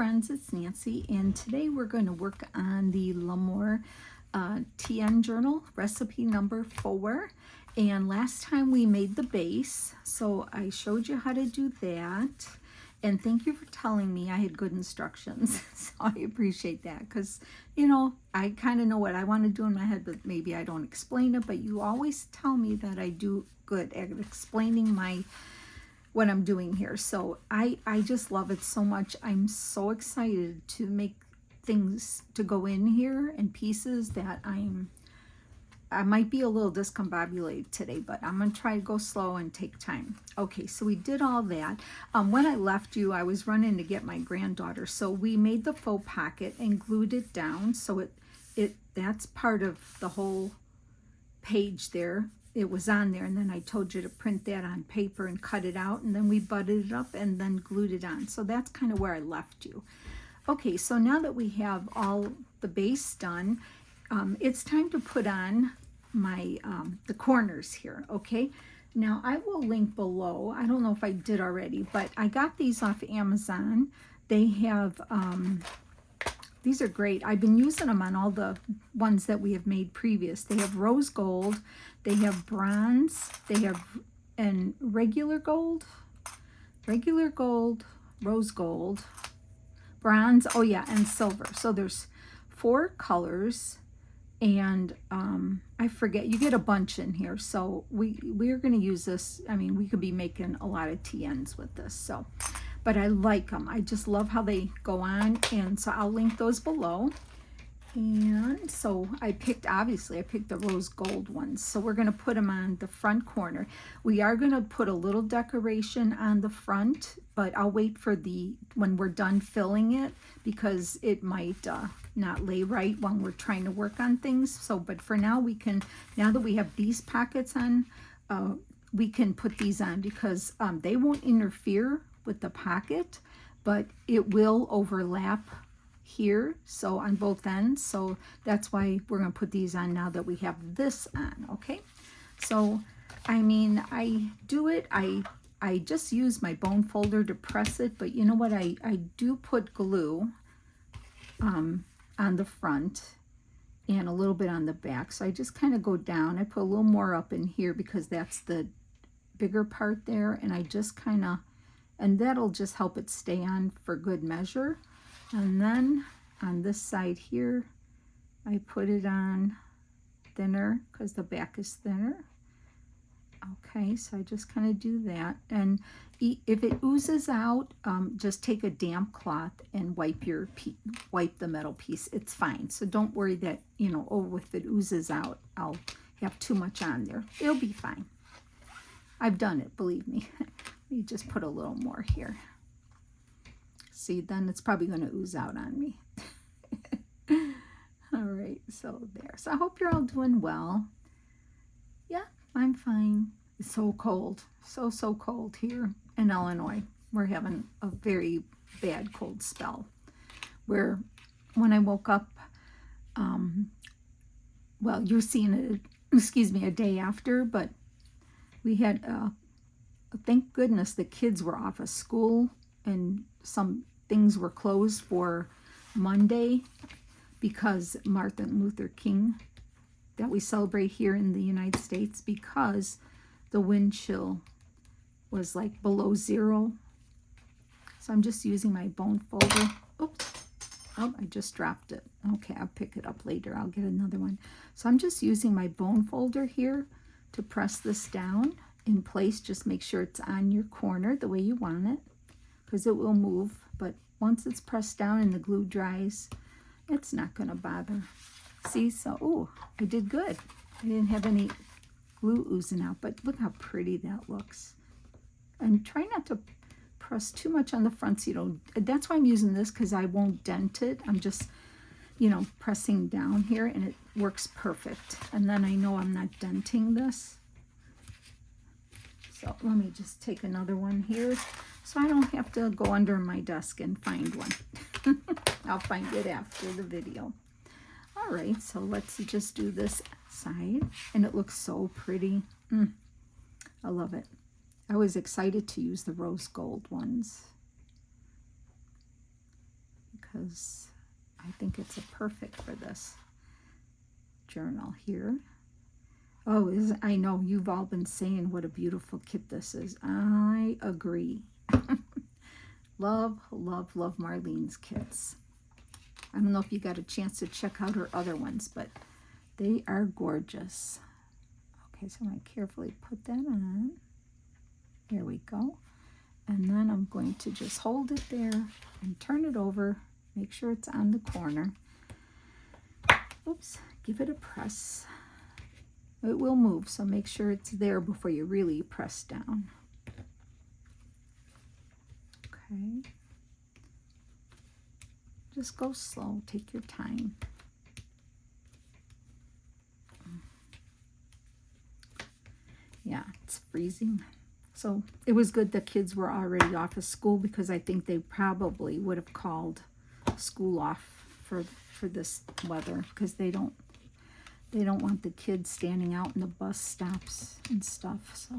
friends, it's Nancy, and today we're going to work on the L'Amour TN journal, recipe number 4. And last time we made the base, so I showed you how to do that. And thank you for telling me I had good instructions. So I appreciate that because, you know, I kind of know what I want to do in my head, but maybe I don't explain it. But you always tell me that I do good at explaining what I'm doing here. So I just love it so much. I'm so excited to make things to go in here and pieces that I might be a little discombobulated today, but I'm going to try to go slow and take time. Okay, so we did all that. When I left you, I was running to get my granddaughter. So we made the faux pocket and glued it down. So that's part of the whole page there. It was on there, and then I told you to print that on paper and cut it out, and then we butted it up and then glued it on. So that's kind of where I left you. Okay, so now that we have all the base done, it's time to put on my the corners here. Okay, now I will link below. I don't know if I did already, but I got these off Amazon. They have these are great. I've been using them on all the ones that we have made previous. They have rose gold, they have bronze, they have and regular gold, rose gold, bronze, oh yeah, and silver. So there's 4 colors, and I forget, you get a bunch in here. So we're going to use this. I mean, we could be making a lot of TNs with this. So, but I like them. I just love how they go on, and so I'll link those below. And so obviously I picked the rose gold ones. So we're going to put them on the front corner. We are going to put a little decoration on the front, but I'll wait for when we're done filling it, because it might not lay right when we're trying to work on things. So, but for now now that we have these pockets on, we can put these on, because they won't interfere with the pocket, but it will overlap here, so on both ends. So that's why we're going to put these on now that we have this on. Okay, so I mean, I do it, I just use my bone folder to press it, but you know what, I do put glue on the front and a little bit on the back. So I just kind of go down. I put a little more up in here because that's the bigger part there, and I just kind of, and that'll just help it stay on for good measure. And then on this side here, I put it on thinner because the back is thinner. Okay, so I just kind of do that. And if it oozes out, just take a damp cloth and wipe the metal piece. It's fine. So don't worry that, you know, oh, if it oozes out, I'll have too much on there. It'll be fine. I've done it, believe me. You just put a little more here. See, then it's probably going to ooze out on me. All right, so there. So I hope you're all doing well. Yeah, I'm fine. It's so cold. So cold here in Illinois. We're having a very bad cold spell. Where when I woke up, well, you're seeing it, excuse me, a day after, but we had, thank goodness the kids were off of school, and some things were closed for Monday because Martin Luther King, that we celebrate here in the United States, because the wind chill was like below 0. So I'm just using my bone folder. Oops. Oh, I just dropped it. Okay, I'll pick it up later. I'll get another one. So I'm just using my bone folder here to press this down in place. Just make sure it's on your corner the way you want it, because it will move. But once it's pressed down and the glue dries, it's not going to bother. See, so, oh, I did good. I didn't have any glue oozing out, but look how pretty that looks. And try not to press too much on the front, so you don't, that's why I'm using this, because I won't dent it. I'm just, you know, pressing down here, and it works perfect. And then I know I'm not denting this. So let me just take another one here, so I don't have to go under my desk and find one. I'll find it after the video. All right, so let's just do this side, and it looks so pretty. I love it. I was excited to use the rose gold ones. because I think it's a perfect for this journal here. Oh, I know you've all been saying what a beautiful kit this is. I agree. Love, love, love Marlene's kits. I don't know if you got a chance to check out her other ones, but they are gorgeous. Okay, so I'm going to carefully put that on. There we go. And then I'm going to just hold it there and turn it over. Make sure it's on the corner. Oops, give it a press. It will move, so make sure it's there before you really press down. Okay. Just go slow, take your time. Yeah, it's freezing. So it was good the kids were already off of school, because I think they probably would have called school off for this weather, because they don't want the kids standing out in the bus stops and stuff. So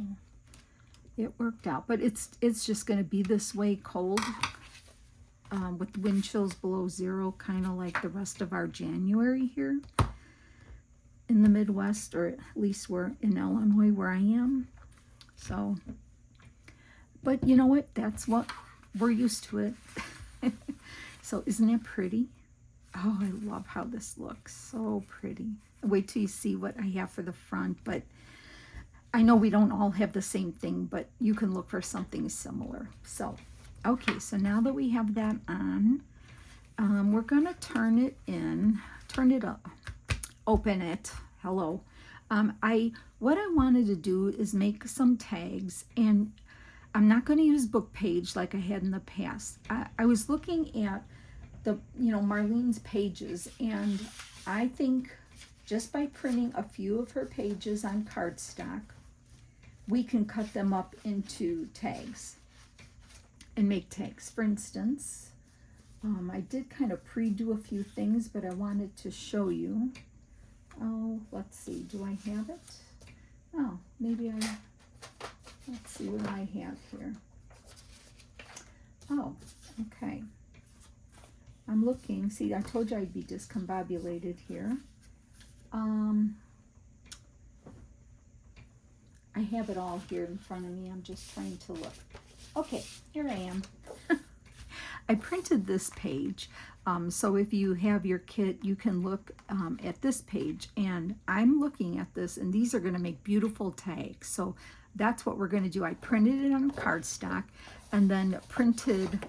it worked out, but it's just going to be this way, cold, with wind chills below zero, kind of like the rest of our January here in the Midwest, or at least we're in Illinois where I am. So, but you know what? That's what we're used to it. So isn't it pretty? Oh, I love how this looks. So pretty. Wait till you see what I have for the front, but I know we don't all have the same thing, but you can look for something similar. So, okay, so now that we have that on, we're gonna turn it up, open it, hello. What I wanted to do is make some tags, and I'm not gonna use book page like I had in the past. I was looking at the, Marlene's pages, and I think just by printing a few of her pages on cardstock, we can cut them up into tags and make tags. For instance, I did kind of pre-do a few things, but I wanted to show you. Oh, let's see, do I have it? Oh, maybe let's see what I have here. Oh, okay. I'm looking, see, I told you I'd be discombobulated here. I have it all here in front of me. I'm just trying to look. Okay, here I am. I printed this page. So if you have your kit, you can look at this page. And I'm looking at this, and these are going to make beautiful tags. So that's what we're going to do. I printed it on cardstock and then printed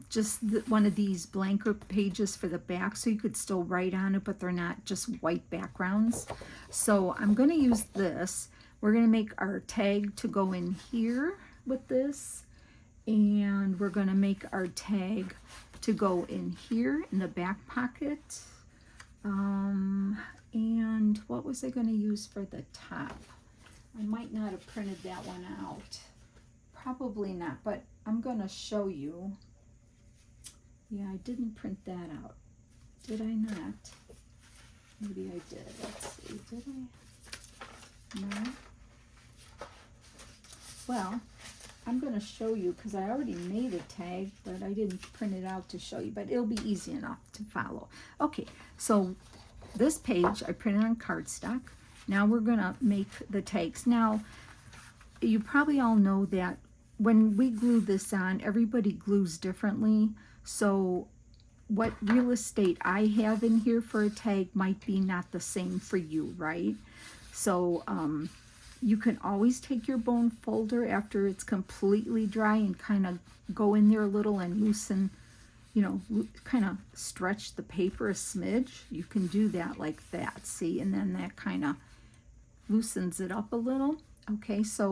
just one of these blanker pages for the back, so you could still write on it, but they're not just white backgrounds. So I'm going to use this. We're going to make our tag to go in here with this, and we're going to make our tag to go in here in the back pocket. And what was I going to use for the top? I might not have printed that one out. Probably not, but I'm going to show you. Yeah, I didn't print that out. Did I not? Maybe I did. Let's see. Did I? No. Well, I'm going to show you, because I already made a tag, but I didn't print it out to show you. But it'll be easy enough to follow. Okay, so this page I printed on cardstock. Now we're going to make the tags. Now, you probably all know that when we glue this on, everybody glues differently. So what real estate I have in here for a tag might be not the same for you, right? So you can always take your bone folder after it's completely dry and kind of go in there a little and loosen, kind of stretch the paper a smidge. You can do that like that, see? And then that kind of loosens it up a little. Okay, so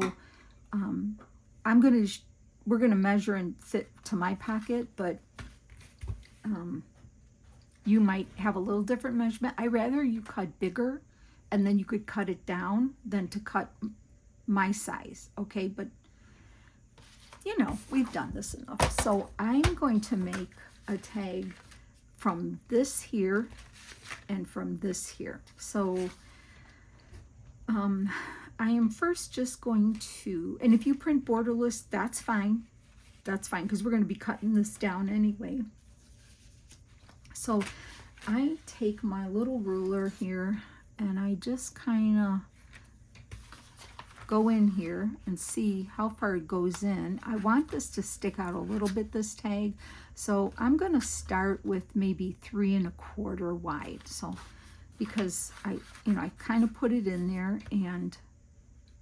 we're gonna measure and fit to my pocket, but you might have a little different measurement. I rather you cut bigger, and then you could cut it down than to cut my size. Okay, but we've done this enough. So I'm going to make a tag from this here and from this here. So I am first just going to, and if you print borderless, that's fine. That's fine, because we're going to be cutting this down anyway. So I take my little ruler here and I just kind of go in here and see how far it goes in. I want this to stick out a little bit, this tag. So I'm going to start with maybe 3 1/4 wide. So because I kind of put it in there and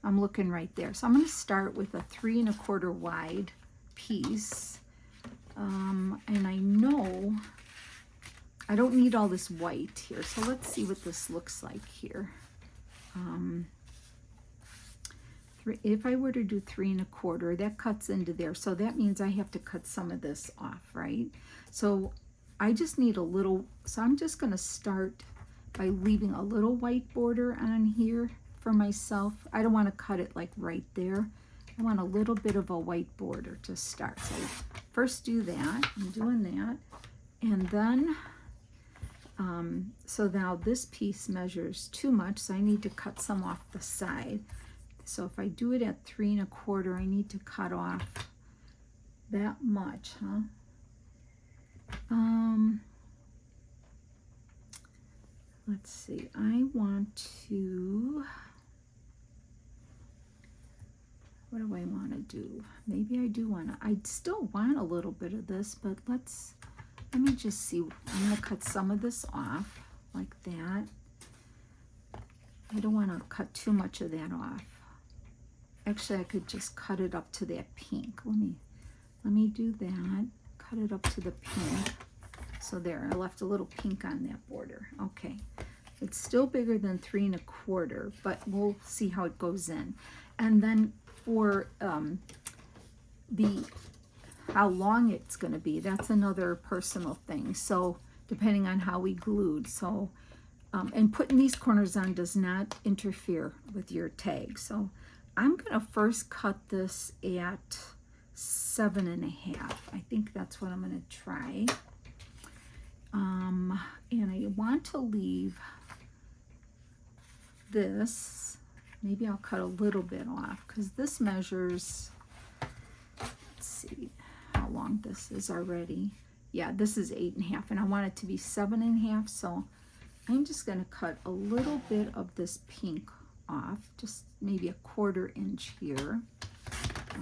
I'm looking right there. So I'm going to start with a 3 1/4 wide piece. And I know I don't need all this white here. So let's see what this looks like here. If I were to do 3 1/4, that cuts into there. So that means I have to cut some of this off, right? So I just need a little, so I'm just going to start by leaving a little white border on here for myself. I don't want to cut it like right there. I want a little bit of a white border to start. So first do that. I'm doing that. And then, so now this piece measures too much, so I need to cut some off the side. So if I do it at 3 1/4, I need to cut off that much, huh? Let's see, I want to, what do I want to do? Maybe I do want to, I still want a little bit of this, but let me just see. I'm going to cut some of this off like that. I don't want to cut too much of that off. Actually, I could just cut it up to that pink. Let me do that. Cut it up to the pink. So there, I left a little pink on that border. Okay. It's still bigger than 3 1/4, but we'll see how it goes in. And then for how long it's going to be, that's another personal thing. So depending on how we glued. So, and putting these corners on does not interfere with your tag. So I'm going to first cut this at 7 1/2. I think that's what I'm going to try. And I want to leave this, maybe I'll cut a little bit off because this measures, let's see how long this is already. Yeah, this is 8 1/2 and I want it to be 7 1/2. So I'm just going to cut a little bit of this pink off, just maybe a 1/4 inch here.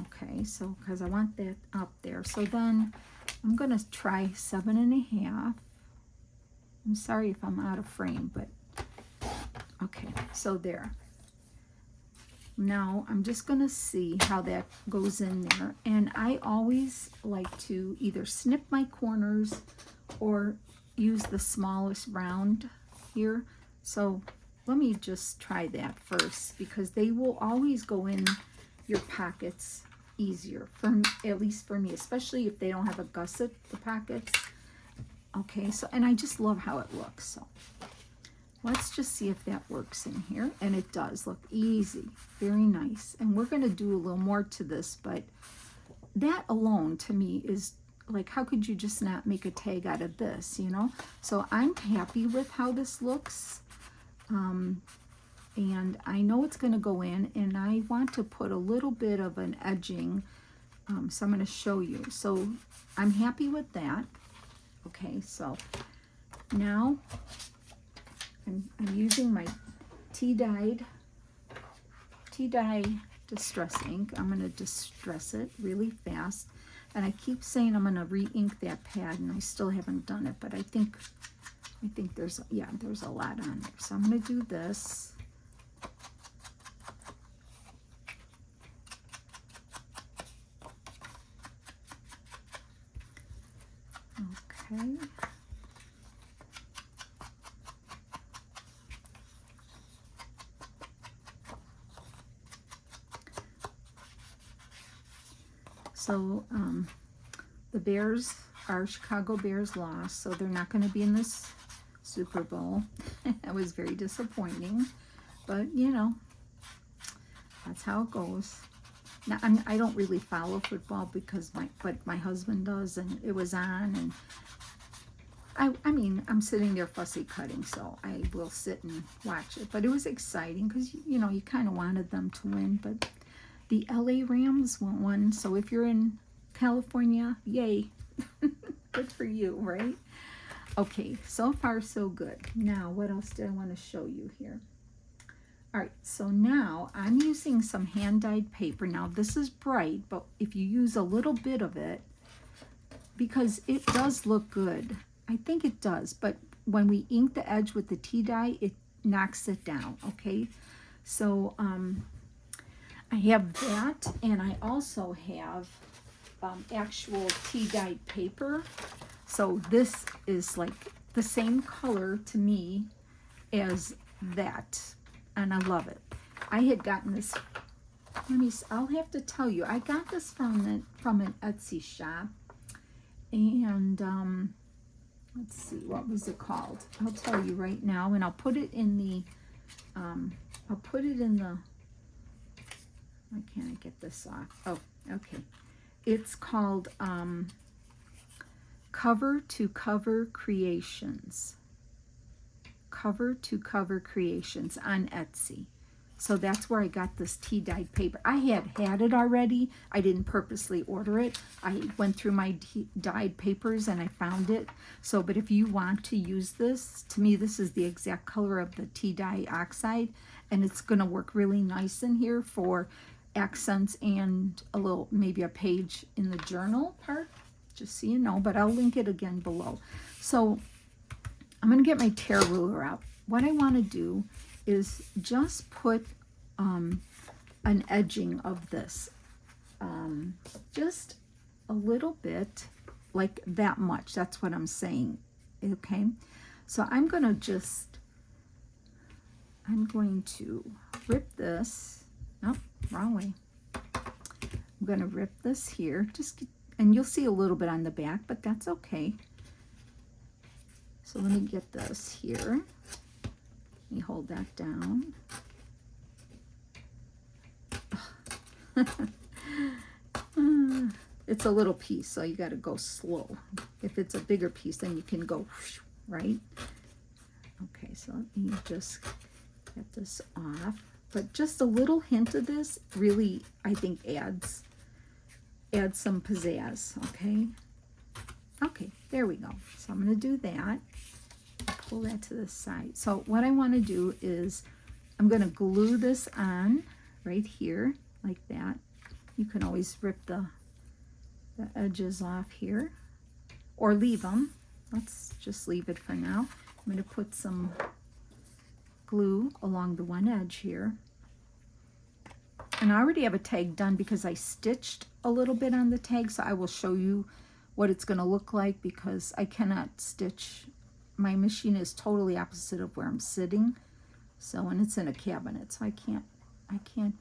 Okay, so because I want that up there. So then I'm going to try 7 1/2. I'm sorry if I'm out of frame, but okay, so there. Now I'm just going to see how that goes in there. And I always like to either snip my corners or use the smallest round here. So let me just try that first because they will always go in your pockets easier, at least for me, especially if they don't have a gusset, the pockets. Okay, so, and I just love how it looks. So let's just see if that works in here. And it does look easy, very nice. And we're going to do a little more to this, but that alone to me is like, how could you just not make a tag out of this, you know? So I'm happy with how this looks. And I know it's going to go in, and I want to put a little bit of an edging. So I'm going to show you. So I'm happy with that. Okay, so now I'm using my tea-dye distress ink. I'm going to distress it really fast. And I keep saying I'm going to re-ink that pad, and I still haven't done it, but I think there's a lot on there. So I'm going to do this. Okay. So the Bears, our Chicago Bears lost, so they're not going to be in this Super Bowl. That was very disappointing, but you know, that's how it goes. Now I don't really follow football because my husband does, and it was on, and I mean, I'm sitting there fussy cutting, so I will sit and watch it. But it was exciting because, you know, you kind of wanted them to win. But the LA Rams won, so if you're in California, yay. Good for you, right? Okay, so far so good. Now, what else did I want to show you here? All right, so now I'm using some hand-dyed paper. Now, this is bright, but if you use a little bit of it, because it does look good. I think it does, but when we ink the edge with the tea dye, it knocks it down, okay? So I have that, and I also have actual tea dyed paper. So this is like the same color to me as that, and I love it. I had gotten this, I'll have to tell you, I got this from an Etsy shop, and let's see, what was it called? I'll tell you right now, and I'll put it in the, why can't I get this off? Oh, okay. It's called Cover to Cover Creations. Cover to Cover Creations on Etsy. So that's where I got this tea dyed paper. I had it already. I didn't purposely order it. I went through my dyed papers and I found it. So, but if you want to use this, to me this is the exact color of the tea dye oxide, and it's going to work really nice in here for accents and a little, maybe a page in the journal part, just so you know, but I'll link it again below. So I'm going to get my tear ruler out. What I want to do is just put an edging of this, just a little bit, like that much. That's what I'm saying, okay? So I'm going to rip this. Nope, wrong way. I'm going to rip this here, and you'll see a little bit on the back, but that's okay. So let me get this here. Let me hold that down. It's a little piece, so you got to go slow. If it's a bigger piece, then you can go, right? Okay, so let me just get this off. But just a little hint of this really, I think, adds some pizzazz, okay? Okay, there we go. So I'm going to do that. Pull that to the side. So what I want to do is I'm going to glue this on right here like that. You can always rip the edges off here or leave them. Let's just leave it for now. I'm going to put some glue along the one edge here. And I already have a tag done because I stitched a little bit on the tag, so I will show you what it's going to look like because I cannot stitch. My machine is totally opposite of where I'm sitting, so, and it's in a cabinet, so I can't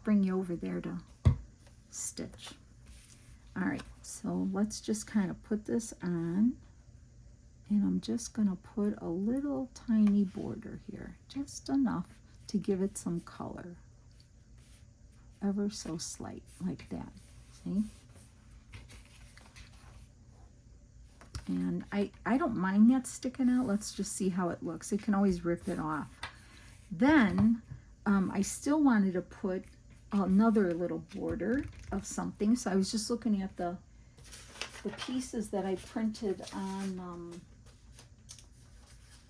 bring you over there to stitch. All right, so let's just kind of put this on, and I'm just going to put a little tiny border here, just enough to give it some color, ever so slight, like that. See? And I don't mind that sticking out. Let's just see how it looks. You can always rip it off. Then I still wanted to put another little border of something. So I was just looking at the pieces that I printed on.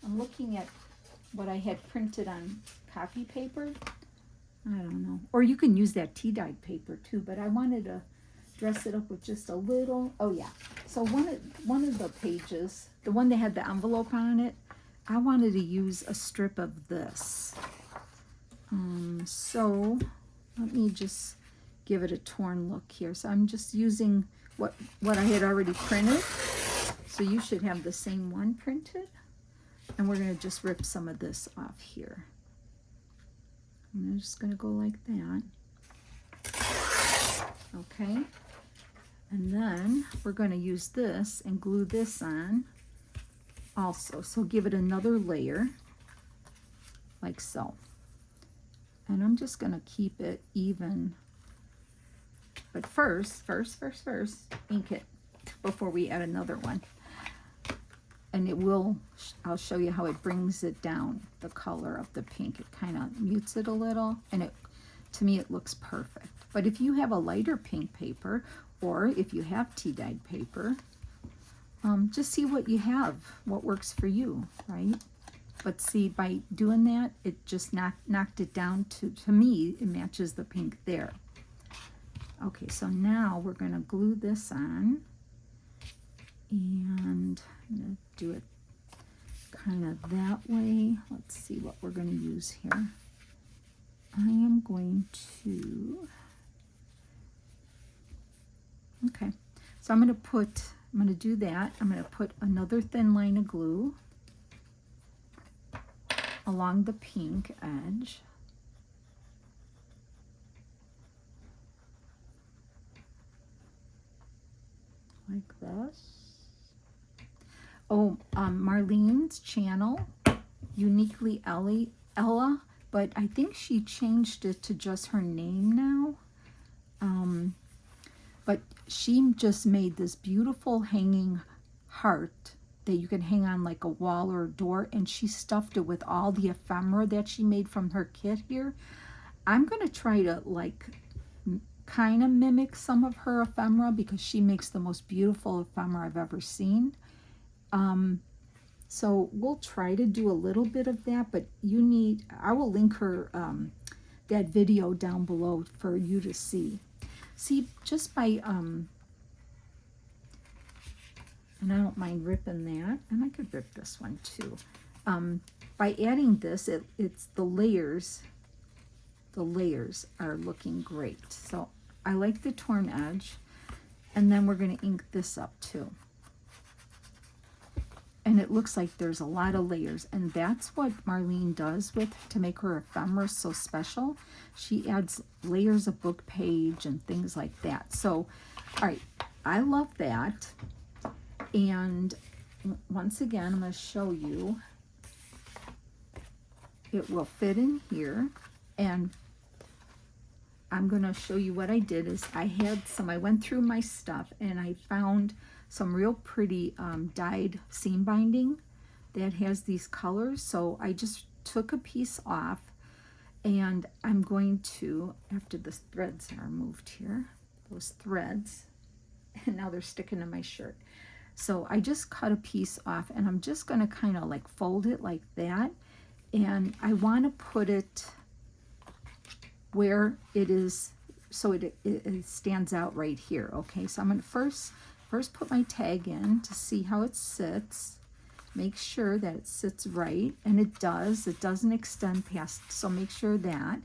I'm looking at what I had printed on copy paper. I don't know. Or you can use that tea dyed paper too, but I wanted to dress it up with just a little, oh yeah. So one of the pages, the one that had the envelope on it, I wanted to use a strip of this. So let me just give it a torn look here. So I'm just using what I had already printed. So you should have the same one printed. And we're gonna just rip some of this off here. I'm just gonna go like that. Okay. And then we're going to use this and glue this on also. So give it another layer, like so. And I'm just going to keep it even. But first, ink it before we add another one. And I'll show you how it brings it down, the color of the pink. It kind of mutes it a little, and to me it looks perfect. But if you have a lighter pink paper, or if you have tea dyed paper, just see what you have, what works for you, right? But see, by doing that, it just knocked it down to me, it matches the pink there. Okay, so now we're going to glue this on, and I'm going to do it kind of that way. Let's see what we're going to use here. I am going to, okay, so I'm going to do that. I'm going to put another thin line of glue along the pink edge. Like this. Oh, Marlene's channel, Uniquely Ella, but I think she changed it to just her name now. But she just made this beautiful hanging heart that you can hang on like a wall or a door, and she stuffed it with all the ephemera that she made from her kit here. I'm going to try to like kind of mimic some of her ephemera because she makes the most beautiful ephemera I've ever seen. So we'll try to do a little bit of that, but I will link her that video down below for you to see. See, just by, and I don't mind ripping that, and I could rip this one too. By adding this, it's the layers are looking great. So I like the torn edge, and then we're going to ink this up too. And it looks like there's a lot of layers, and that's what Marlene does to make her ephemera so special. She adds layers of book page and things like that. So, all right, I love that. And once again, I'm going to show you. It will fit in here, and I'm going to show you what I did is I went through my stuff and I found some real pretty dyed seam binding that has these colors. So I just took a piece off, and I'm going to, after the threads are moved here, those threads, and now they're sticking to my shirt. So I just cut a piece off, and I'm just going to kind of like fold it like that. And I want to put it where it is so it stands out right here. Okay, so I'm going to first put my tag in to see how it sits. Make sure that it sits right, and it does. It doesn't extend past, so make sure that.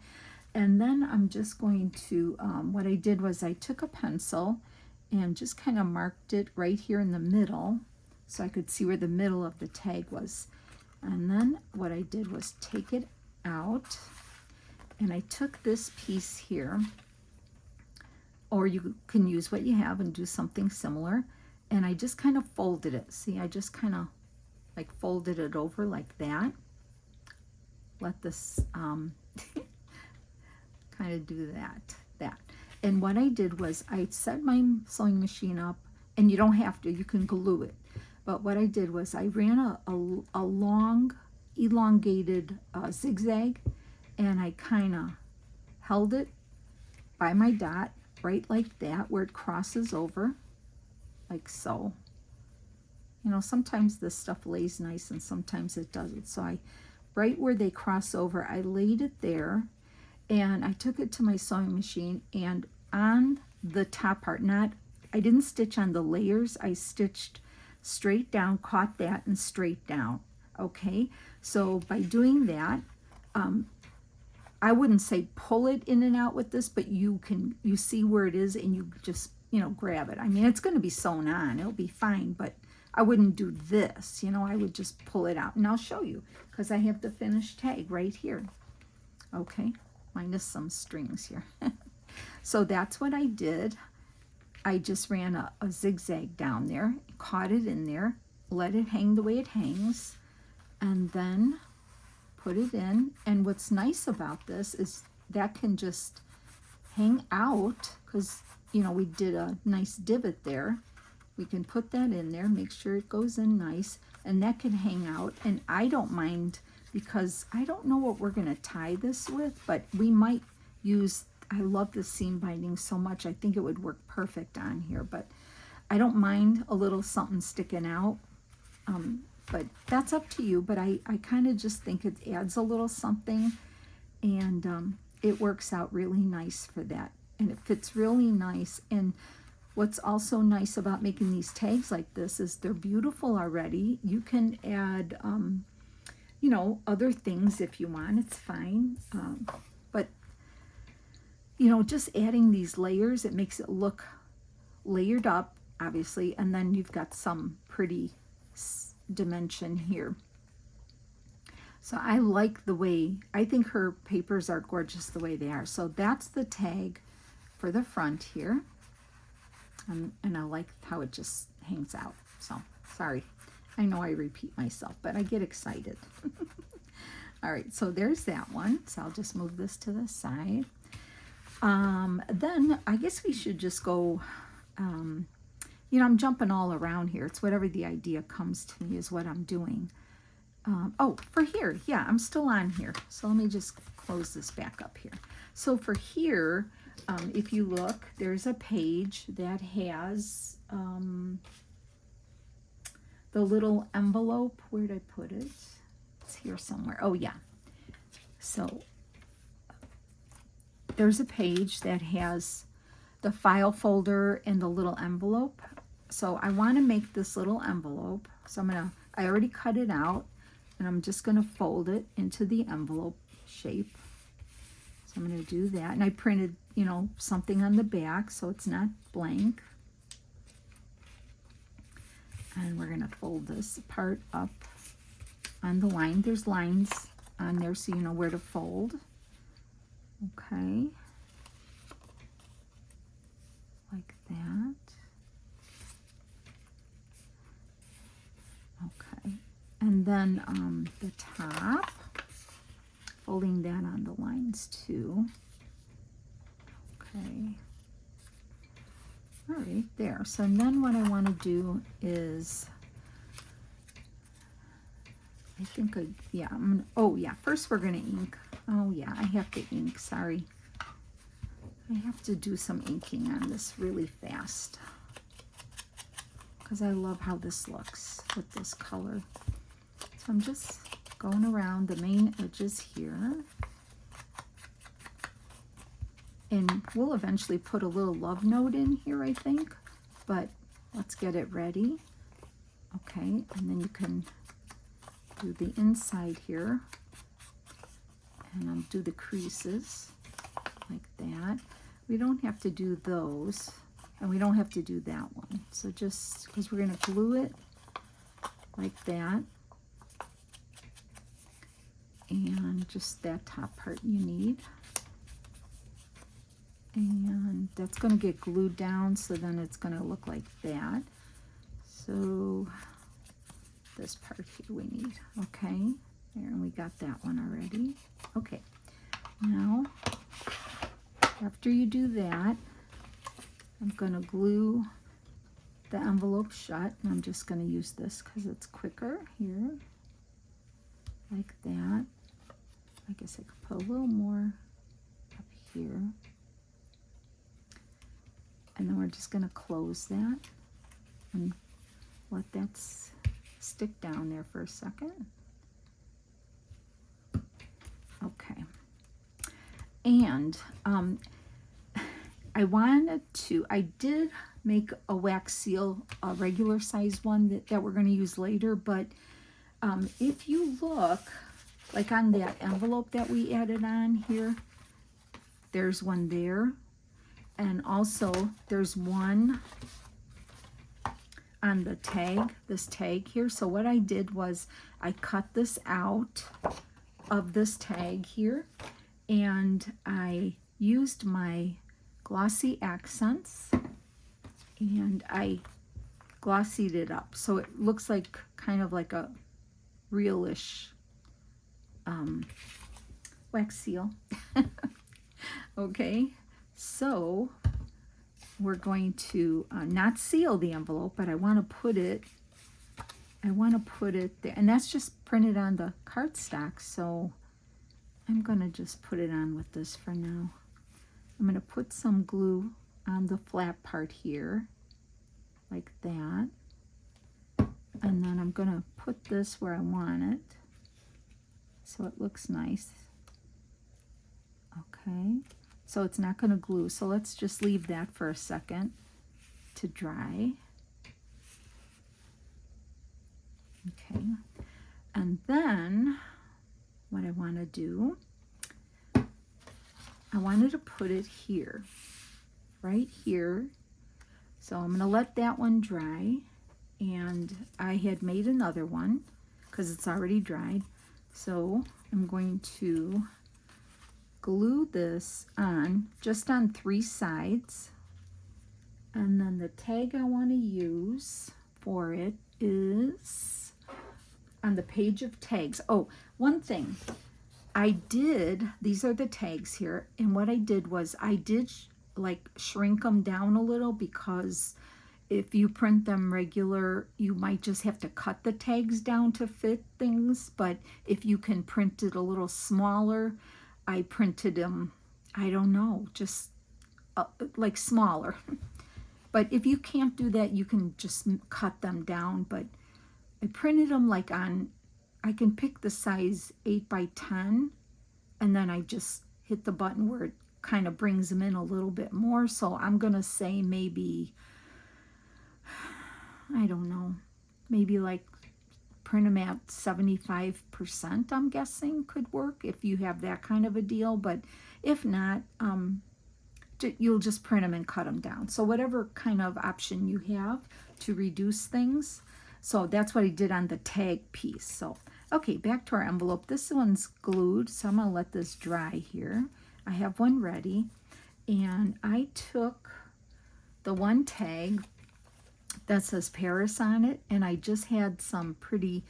And then I'm just going to, what I did was I took a pencil and just kind of marked it right here in the middle so I could see where the middle of the tag was. And then what I did was take it out, and I took this piece here, or you can use what you have and do something similar, and I just kind of folded it. See, I just kind of like folded it over like that. Let this kind of do that. And what I did was I set my sewing machine up, and you don't have to, you can glue it. But what I did was I ran a long elongated zigzag, and I kind of held it by my dot right like that where it crosses over, like so. You know, sometimes this stuff lays nice and sometimes it doesn't. So right where they cross over, I laid it there, and I took it to my sewing machine, and on the top part, I didn't stitch on the layers, I stitched straight down, caught that, and straight down. Okay, so by doing that, I wouldn't say pull it in and out with this, but you see where it is, and you just, grab it. I mean, it's going to be sewn on, it'll be fine, but I wouldn't do this, I would just pull it out. And I'll show you, because I have the finished tag right here. Okay, minus some strings here. So that's what I did. I just ran a zigzag down there, caught it in there, let it hang the way it hangs, and then put it in. And what's nice about this is that can just hang out, because we did a nice divot there. We can put that in there, make sure it goes in nice, and that can hang out. And I don't mind, because I don't know what we're going to tie this with, but we might use, I love the seam binding so much, I think it would work perfect on here. But I don't mind a little something sticking out, but that's up to you. But I kind of just think it adds a little something, and it works out really nice for that. And it fits really nice. And what's also nice about making these tags like this is they're beautiful already. You can add, you know, other things if you want. It's fine. But, you know, just adding these layers, it makes it look layered up, obviously. And then you've got some pretty dimension here. So I like the way, I think her papers are gorgeous the way they are. So that's the tag for the front here. And I like how it just hangs out. So, sorry. I know I repeat myself, but I get excited. All right, so there's that one. So I'll just move this to the side. Then I guess we should just go, you know, I'm jumping all around here. It's whatever the idea comes to me is what I'm doing. Oh, for here, yeah, I'm still on here. So let me just close this back up here. So for here, if you look, there's a page that has the little envelope. Where did I put it? It's here somewhere. Oh, yeah. So there's a page that has the file folder and the little envelope. So I want to make this little envelope. So I already cut it out, and I'm just going to fold it into the envelope shape. So I'm going to do that. And I printed, you know, something on the back so it's not blank. And we're going to fold this part up on the line. There's lines on there so you know where to fold. Okay. Like that. Okay. And then the top, folding that on the lines too. Okay. All right, there. So then what I want to do is, I think, yeah, oh yeah, first we're going to ink. Oh yeah, I have to ink, sorry. I have to do some inking on this really fast because I love how this looks with this color. So I'm just going around the main edges here. And we'll eventually put a little love note in here, I think. But let's get it ready. Okay, and then you can do the inside here. And I'll do the creases like that. We don't have to do those. And we don't have to do that one. So just, because we're going to glue it like that. And just that top part you need. And that's going to get glued down, so then it's going to look like that. So this part here we need. Okay, there, and we got that one already. Okay, now after you do that, I'm going to glue the envelope shut, and I'm just going to use this because it's quicker here, like that. I guess I could put a little more up here. And then we're just going to close that and let that stick down there for a second. Okay. And I did make a wax seal, a regular size one that we're going to use later, but if you look, like on that envelope that we added on here, there's one there. And also there's one on the tag, this tag here. So what I did was I cut this out of this tag here, and I used my glossy accents and I glossied it up. So it looks like kind of like a realish wax seal. Okay. So we're going to not seal the envelope, but I want to put it there. And that's just printed on the cardstock. So I'm going to just put it on with this for now. I'm going to put some glue on the flat part here, like that. And then I'm going to put this where I want it so it looks nice. Okay, so it's not going to glue. So let's just leave that for a second to dry. Okay, and then what I want to do, I wanted to put it here, right here. So I'm going to let that one dry, and I had made another one because it's already dried. So I'm going to glue this on, just on 3 sides, and then the tag I want to use for it is on the page of tags. Oh, one thing, these are the tags here, and what I did was I did like shrink them down a little, because if you print them regular, you might just have to cut the tags down to fit things, but if you can print it a little smaller, I printed them, I don't know, just like smaller. But if you can't do that, you can just cut them down. But I printed them like on, I can pick the size 8 by 10, and then I just hit the button where it kind of brings them in a little bit more. So I'm going to say maybe, I don't know, maybe like print them at 75%, I'm guessing could work if you have that kind of a deal. But if not, you'll just print them and cut them down. So whatever kind of option you have to reduce things. So that's what I did on the tag piece. So, okay, back to our envelope. This one's glued, so I'm going to let this dry here. I have one ready, and I took the one tag that says Paris on it, and I just had some pretty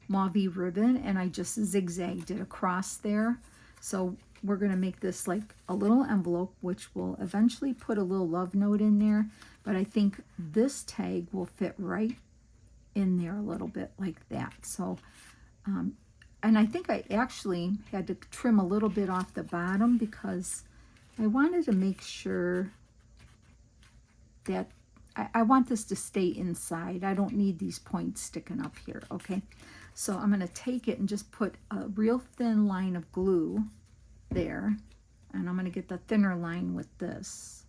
mauve ribbon, and I just zigzagged it across there. So we're going to make this like a little envelope, which will eventually put a little love note in there, but I think this tag will fit right in there a little bit like that. So and I think I actually had to trim a little bit off the bottom because I wanted to make sure that I want this to stay inside. I don't need these points sticking up here, okay? So I'm going to take it and just put a real thin line of glue there, and I'm going to get the thinner line with this.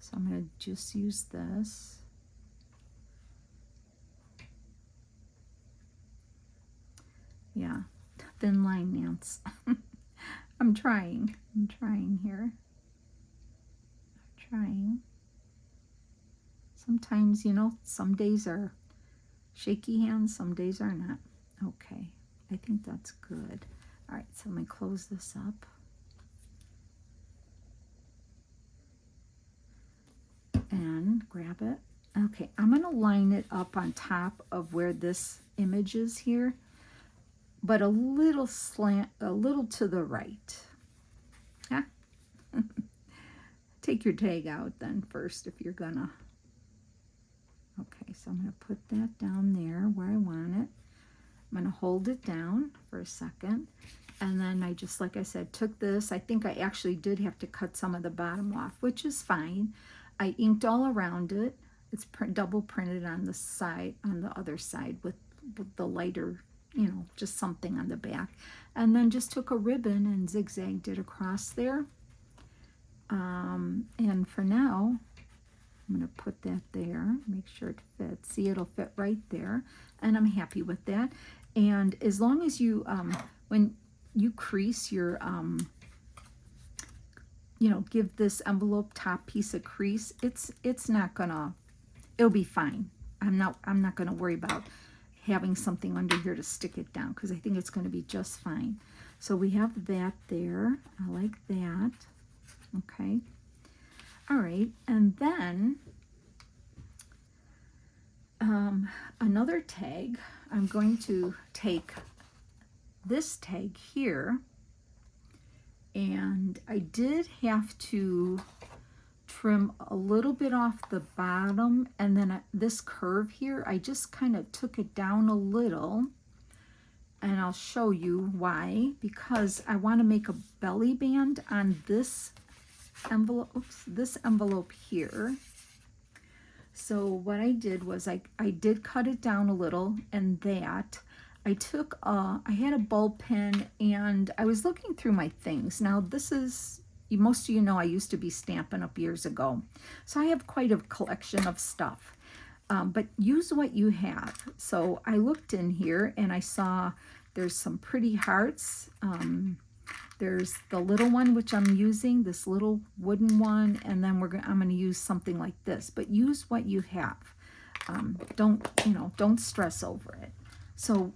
So I'm going to just use this. Yeah, thin line, Nance. I'm trying here. I'm trying. Sometimes, you know, some days are shaky hands, some days are not. Okay, I think that's good. All right, so I'm going to close this up. And grab it. Okay, I'm going to line it up on top of where this image is here, but a little slant, a little to the right. Yeah. Take your tag out then first if you're gonna. Okay, so I'm going to put that down there where I want it. I'm going to hold it down for a second. And then I just, like I said, took this. I think I actually did have to cut some of the bottom off, which is fine. I inked all around it. It's double printed on the side, on the other side with the lighter, you know, just something on the back. And then just took a ribbon and zigzagged it across there. And for now, I'm going to put that there, make sure it fits. See, it'll fit right there, and I'm happy with that. And as long as you, when you crease your, you know, give this envelope top piece a crease, it's not gonna, it'll be fine. I'm not gonna worry about having something under here to stick it down, because I think it's going to be just fine. So we have that there. I like that. Okay. All right, and then another tag, I'm going to take this tag here, and I did have to trim a little bit off the bottom, and then this curve here, I just kind of took it down a little, and I'll show you why, because I want to make a belly band on this envelope, this envelope here. So what I did was I did cut it down a little, and that I took I had a bulb pen, and I was looking through my things. Now this is, most of you know I used to be Stampin' Up! Years ago, so I have quite a collection of stuff. But use what you have. So I looked in here and I saw there's some pretty hearts. There's the little one, which I'm using, this little wooden one, and then I'm going to use something like this. But use what you have. Don't stress over it. So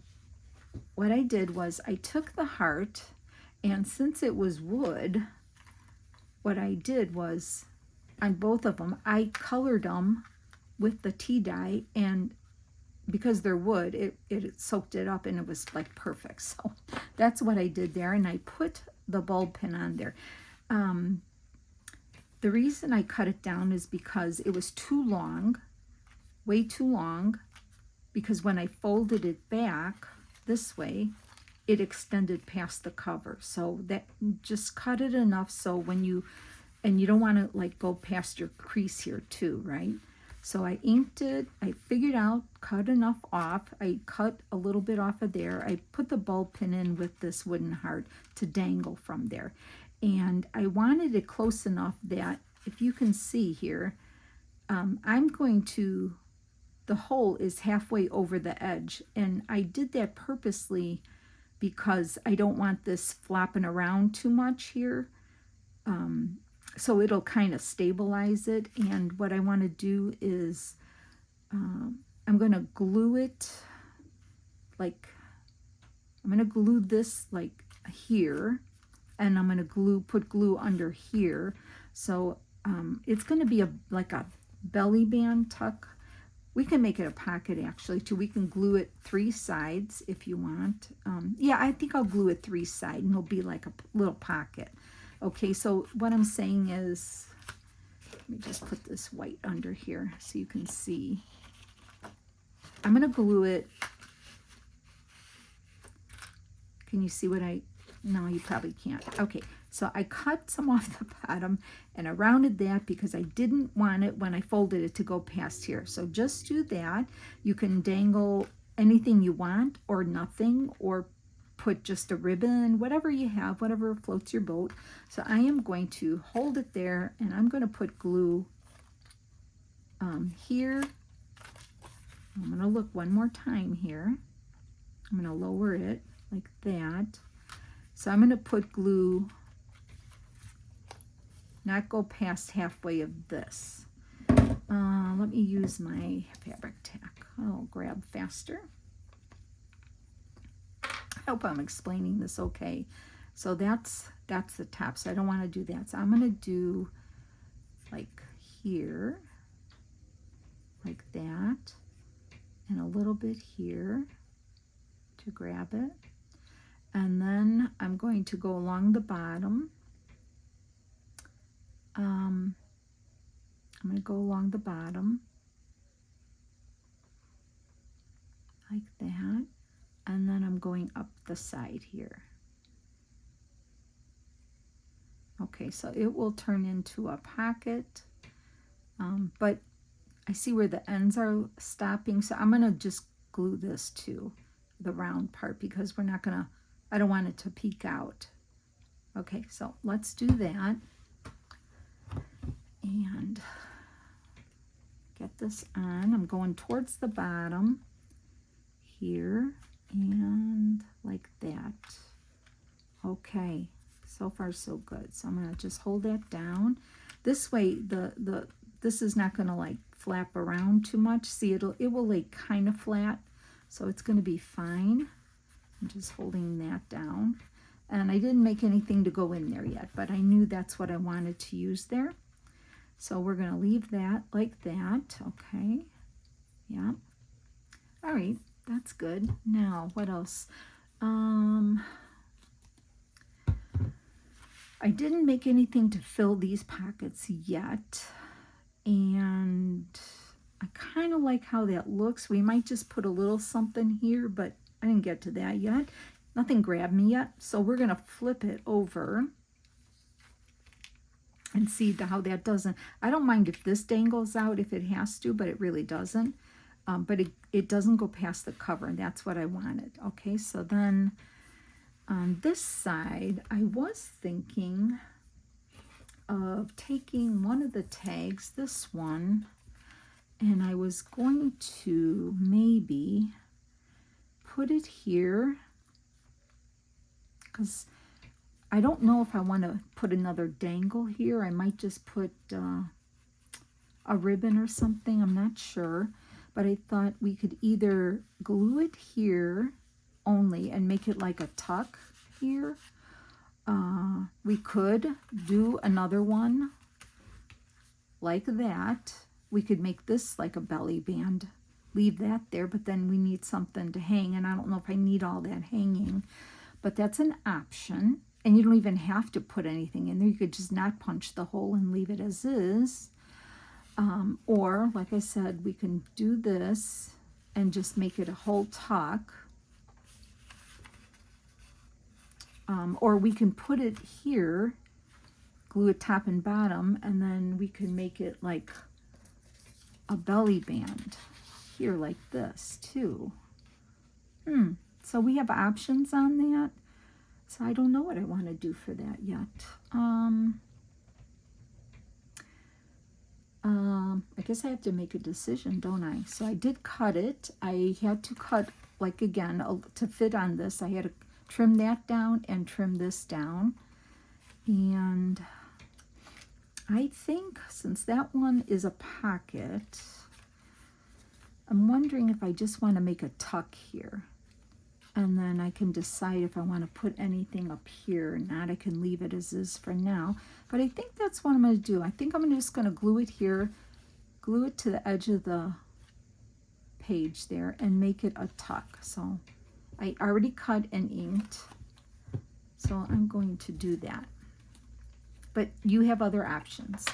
what I did was I took the heart, and since it was wood, what I did was on both of them, I colored them with the tea dye, and because they're wood, it soaked it up, and it was like perfect. So that's what I did there, and I put the bulb pin on there. The reason I cut it down is because it was too long, way too long, because when I folded it back this way, it extended past the cover. So that, just cut it enough so when you don't want to like go past your crease here too, right? So I inked it, I figured out, cut enough off. I cut a little bit off of there. I put the bulb pin in with this wooden heart to dangle from there. And I wanted it close enough that, if you can see here, I'm going to, the hole is halfway over the edge. And I did that purposely because I don't want this flopping around too much here. So it'll kind of stabilize it. And what I want to do is I'm going to glue it, like, I'm going to glue this like here, and I'm going to put glue under here. So it's going to be like a belly band tuck. We can make it a pocket actually too. We can glue it 3 sides if you want. Yeah, I think I'll glue it 3 sides, and it'll be like a little pocket. Okay, so what I'm saying is, let me just put this white under here so you can see. I'm going to glue it. Can you see what no, you probably can't. Okay, so I cut some off the bottom, and I rounded that because I didn't want it when I folded it to go past here. So just do that. You can dangle anything you want, or nothing, or put just a ribbon, whatever you have, whatever floats your boat. So I am going to hold it there, and I'm going to put glue here. I'm going to look one more time here. I'm going to lower it like that. So I'm going to put glue, not go past halfway of this. Let me use my fabric tack. I'll grab faster. I hope I'm explaining this okay. So that's the top. So I don't want to do that. So I'm going to do like here, like that, and a little bit here to grab it. And then I'm going to go along the bottom. I'm going to go along the bottom like that. And then I'm going up the side here. Okay, so it will turn into a pocket, but I see where the ends are stopping, so I'm going to just glue this to the round part because I don't want it to peek out. Okay, so let's do that. And get this on. I'm going towards the bottom here. And like that. Okay, so far so good. So I'm going to just hold that down. This way this is not going to like flap around too much. See, it will lay kind of flat, so it's going to be fine. I'm just holding that down. And I didn't make anything to go in there yet, but I knew that's what I wanted to use there. So we're going to leave that like that. Okay. Yeah. All right. That's good. Now, what else? I didn't make anything to fill these pockets yet. And I kind of like how that looks. We might just put a little something here, but I didn't get to that yet. Nothing grabbed me yet. So we're going to flip it over. and see how that doesn't, I don't mind if this dangles out if it has to, but it really doesn't. But it doesn't go past the cover, and that's what I wanted. Okay, so then on this side, I was thinking of taking one of the tags, this one, and I was going to maybe put it here, because I don't know if I want to put another dangle here. I might just put a ribbon or something. I'm not sure. But I thought we could either glue it here only and make it like a tuck here. We could do another one like that. We could make this like a belly band. Leave that there, but then we need something to hang. And I don't know if I need all that hanging. But that's an option. And you don't even have to put anything in there. You could just not punch the hole and leave it as is. Or, like I said, we can do this and just make it a whole tuck. Or we can put it here, glue it top and bottom, and then we can make it like a belly band here like this too. So we have options on that. So I don't know what I want to do for that yet. I guess I have to make a decision, don't I? So I did cut it. I had to cut, like again, to fit on this. I had to trim that down and trim this down. And I think since that one is a pocket, I'm wondering if I just want to make a tuck here. And then I can decide if I want to put anything up here or not. I can leave it as is for now. But I think that's what I'm going to do. I think I'm just going to glue it here, glue it to the edge of the page there, and make it a tuck. So I already cut and inked. So I'm going to do that. But you have other options.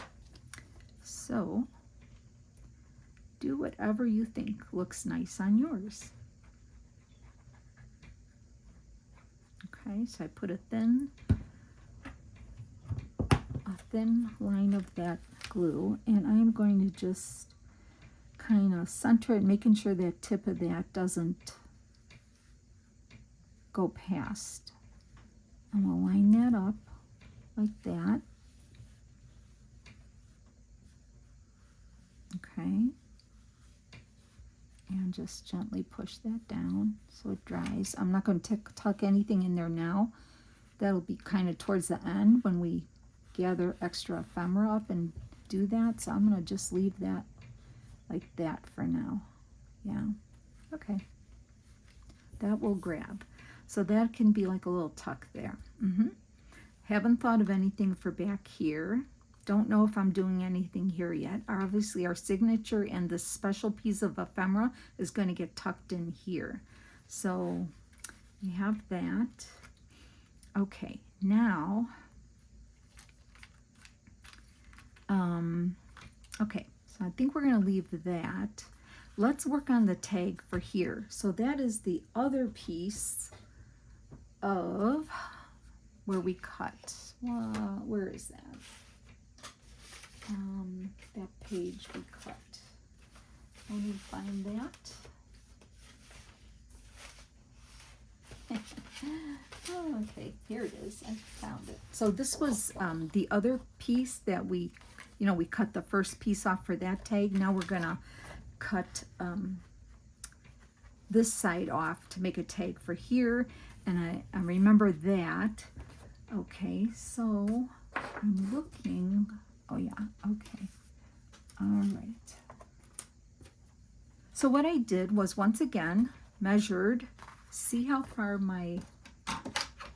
So do whatever you think looks nice on yours. Okay, so I put a thin line of that glue, and I'm going to just kind of center it, making sure that tip of that doesn't go past. And we'll line that up like that. Okay. And just gently push that down so it dries. I'm not going to tuck anything in there now. That'll be kind of towards the end when we gather extra ephemera up and do that. So I'm going to just leave that like that for now. Yeah. Okay. That will grab. So that can be like a little tuck there. Haven't thought of anything for back here. Don't know if I'm doing anything here yet. Obviously, our signature and this special piece of ephemera is going to get tucked in here. So we have that. Okay, now, okay, so I think we're going to leave that. Let's work on the tag for here. So that is the other piece of where we cut. Where is that? That page we cut. Let me find that. Okay, here it is. I found it. So this was the other piece that we cut the first piece off for that tag. Now we're gonna cut this side off to make a tag for here, and I remember that. Okay, so I'm looking. Oh yeah, okay. All right. So what I did was, once again, measured, see how far my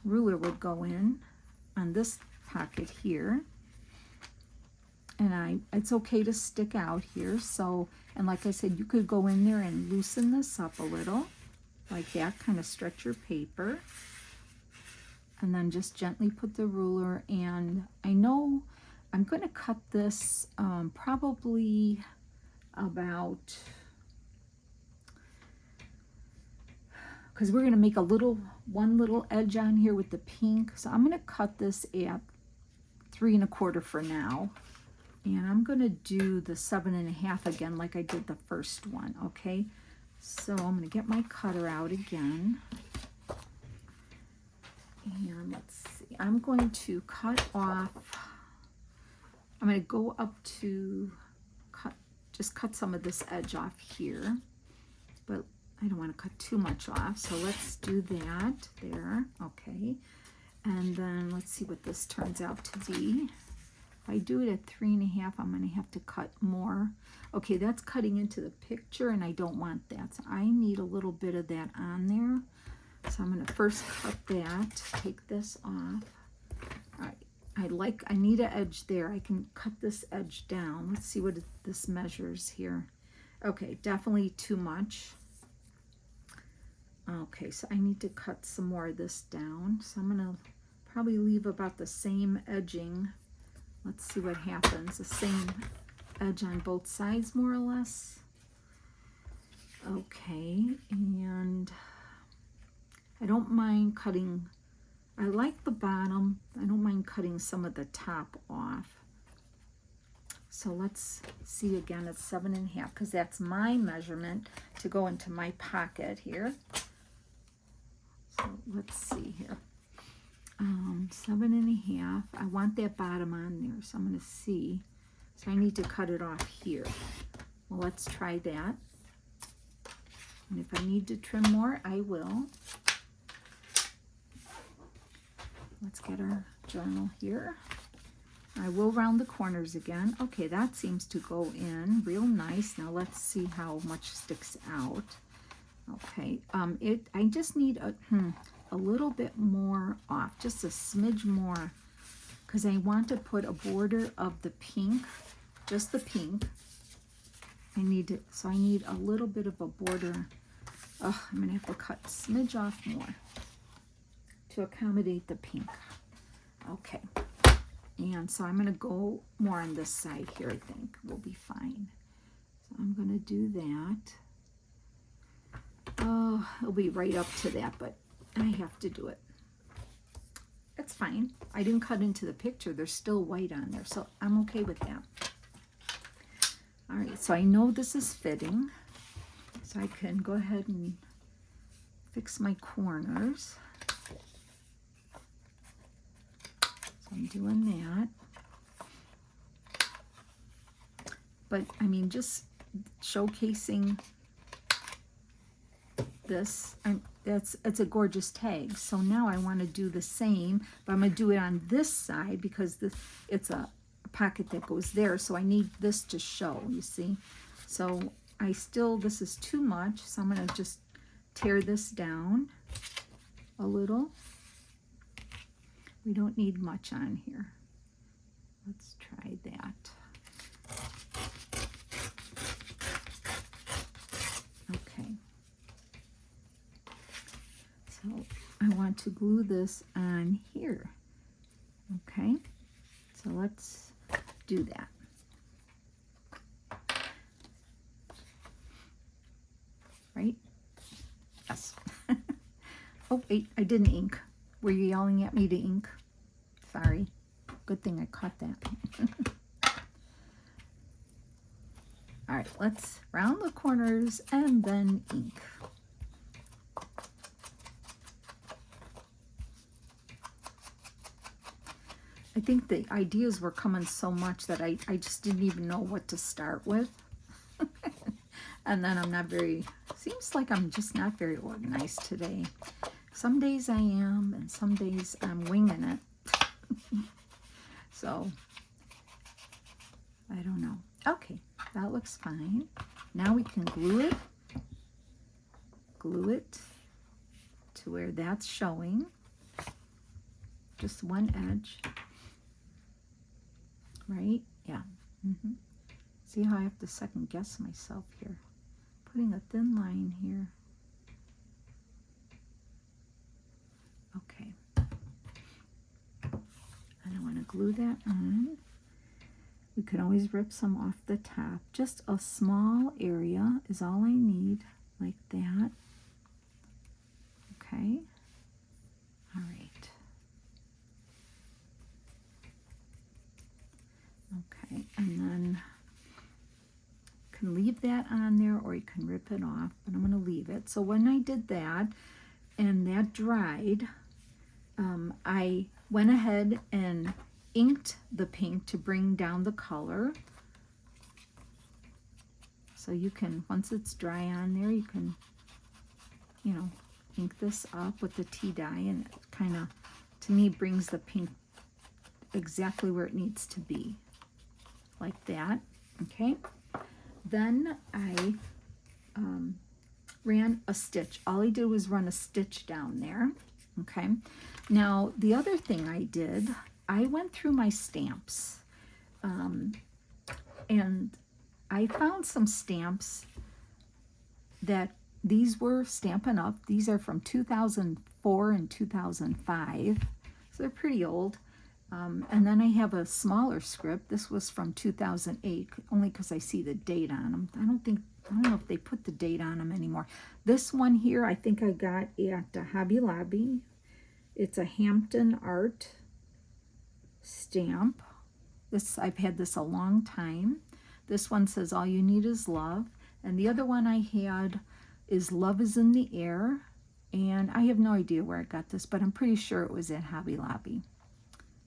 ruler would go in on this pocket here. And it's okay to stick out here. So, and like I said, you could go in there and loosen this up a little, like that, kind of stretch your paper. And then just gently put the ruler, and I know I'm going to cut this probably about, because we're going to make one little edge on here with the pink. So I'm going to cut this at 3¼ for now. And I'm going to do the 7½ again like I did the first one, okay? So I'm going to get my cutter out again. And let's see, I'm going to cut off, I'm going to go up to just cut some of this edge off here. But I don't want to cut too much off, so let's do that there, okay? And then let's see what this turns out to be. If I do it at 3½, I'm going to have to cut more. Okay, that's cutting into the picture, and I don't want that. So I need a little bit of that on there. So I'm going to first cut that, take this off. All right, I need an edge there. I can cut this edge down. Let's see what this measures here. Okay, definitely too much. Okay, so I need to cut some more of this down. So I'm going to probably leave about the same edging. Let's see what happens. The same edge on both sides, more or less. Okay, and I don't mind cutting, I like the bottom. I don't mind cutting some of the top off. So let's see again, it's 7½ because that's my measurement to go into my pocket here. So let's see here. 7½. I want that bottom on there, so I'm going to see. So I need to cut it off here. Well, let's try that. And if I need to trim more, I will. Let's get our journal here. I will round the corners again. Okay, that seems to go in real nice. Now let's see how much sticks out. Okay, I just need a little bit more off, just a smidge more, because I want to put a border of the pink, just the pink. So I need a little bit of a border. Oh, I'm gonna have to cut a smidge off more to accommodate the pink. Okay, and so I'm gonna go more on this side here. I think we'll be fine. So I'm gonna do that. Oh, it'll be right up to that, but I have to do it. It's fine. I didn't cut into the picture. There's still white on there, so I'm okay with that. All right, so I know this is fitting, so I can go ahead and fix my corners. So I'm doing that. But, I mean, just showcasing this, it's a gorgeous tag. So now I want to do the same, but I'm going to do it on this side because it's a pocket that goes there, so I need this to show, you see. So this is too much, so I'm going to just tear this down a little. We don't need much on here. Let's try that. Okay. So I want to glue this on here. Okay, so let's do that. Right? Yes. Oh, wait, I didn't ink. Were you yelling at me to ink? Sorry. Good thing I caught that. All right, let's round the corners and then ink. I think the ideas were coming so much that I just didn't even know what to start with. And then seems like I'm just not very organized today. Some days I am, and some days I'm winging it. So, I don't know. Okay, that looks fine. Now we can glue it to where that's showing. Just one edge. Right? Yeah. See how I have to second guess myself here. Putting a thin line here. Okay. And I want to glue that on. We can always rip some off the top. Just a small area is all I need, like that. Okay. All right. leave that on there or you can rip it off, but I'm going to leave it. So when I did that and that dried, I went ahead and inked the pink to bring down the color. So you can, once it's dry on there, you can, you know, ink this up with the tea dye, and it kind of, to me, brings the pink exactly where it needs to be, like that. Okay, then I ran a stitch. All I did was run a stitch down there. Okay, now the other thing I did, I went through my stamps, and I found some stamps that these were Stampin' Up. These are from 2004 and 2005, so they're pretty old. And then I have a smaller script. This was from 2008, only because I see the date on them. I don't know if they put the date on them anymore. This one here, I think I got at Hobby Lobby. It's a Hampton Art stamp. I've had this a long time. This one says all you need is love. And the other one I had is Love is in the Air. And I have no idea where I got this, but I'm pretty sure it was at Hobby Lobby.